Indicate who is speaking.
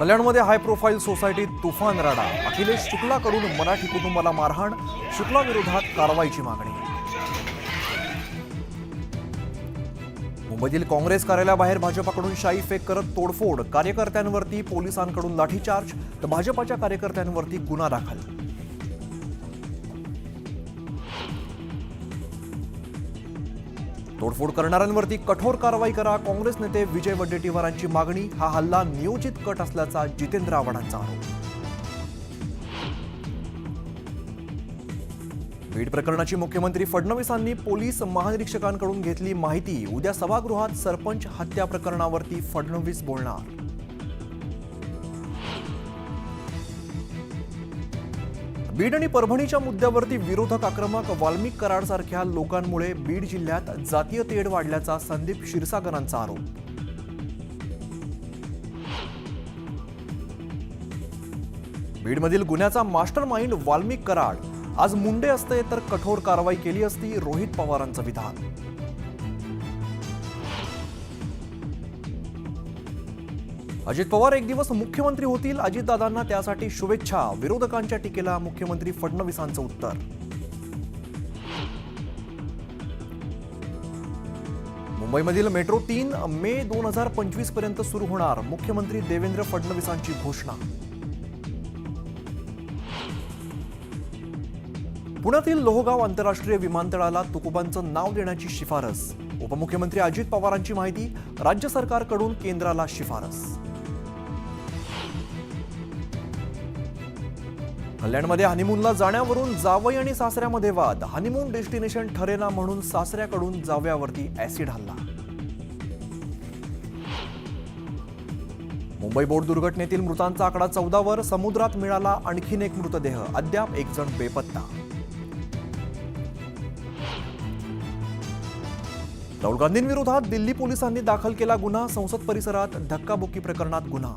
Speaker 1: कल्याणमध्ये high profile सोसायटीत तुफान राडा. अखिलेश शुक्लाकडून मराठी कुटुंबाला मारहाण. शुक्लाविरोधात कारवाईची मागणी. मुंबईतील काँग्रेस कार्यालयाबाहेर भाजपाकडून शाई फेक करत तोडफोड. कार्यकर्त्यांवरती पोलिसांकडून लाठीचार्ज तर भाजपाच्या कार्यकर्त्यांवरती गुन्हा दाखल. तोडफोड करणाऱ्यांवरती कठोर कारवाई करा. काँग्रेस नेते विजय वडेट्टीवारांची मागणी. हा हल्ला नियोजित कट असल्याचा जितेंद्र आव्हाडांचा आरोप. बीड प्रकरणाची मुख्यमंत्री फडणवीसांनी पोलीस महानिरीक्षकांकडून घेतली माहिती. उद्या सभागृहात सरपंच हत्या प्रकरणावरती फडणवीस बोलणार. बीड आणि परभणीच्या मुद्द्यावरती विरोधक आक्रमक. वाल्मिक कराडसारख्या लोकांमुळे बीड जिल्ह्यात जातीय तेढ वाढल्याचा संदीप क्षीरसागरांचा आरोप. बीडमधील गुन्ह्याचा मास्टर माइंड वाल्मिक कराड. आज मुंडे असते तर कठोर कारवाई केली असती, रोहित पवारांचं विधान. अजित पवार एक दिवस मुख्यमंत्री होतील. अजितदादांना त्यासाठी शुभेच्छा. विरोधकांच्या टीकेला मुख्यमंत्री फडणवीसांचं उत्तर. मुंबईमधील मेट्रो 3 मे 2025 पर्यंत सुरू होणार. मुख्यमंत्री देवेंद्र फडणवीसांची घोषणा. पुण्यातील लोहगाव आंतरराष्ट्रीय विमानतळाला तुकोबांचं नाव देण्याची शिफारस. उपमुख्यमंत्री अजित पवारांची माहिती. राज्य सरकारकडून केंद्राला शिफारस. कल्याणमध्ये हनीमूनला जाण्यावरून जावई आणि सासऱ्यामध्ये वाद. हनीमून डेस्टिनेशन ठरेना म्हणून सासऱ्याकडून जावयावरती ऍसिड हल्ला. मुंबई बोट दुर्घटनेतील मृतांचा आकडा 14 वर. समुद्रात मिळाला आणखीन एक मृतदेह. अद्याप एक जण बेपत्ता. राहुल गांधींविरोधात दिल्ली पोलिसांनी दाखल केला गुन्हा. संसद परिसरात धक्काबुक्की प्रकरणात गुन्हा.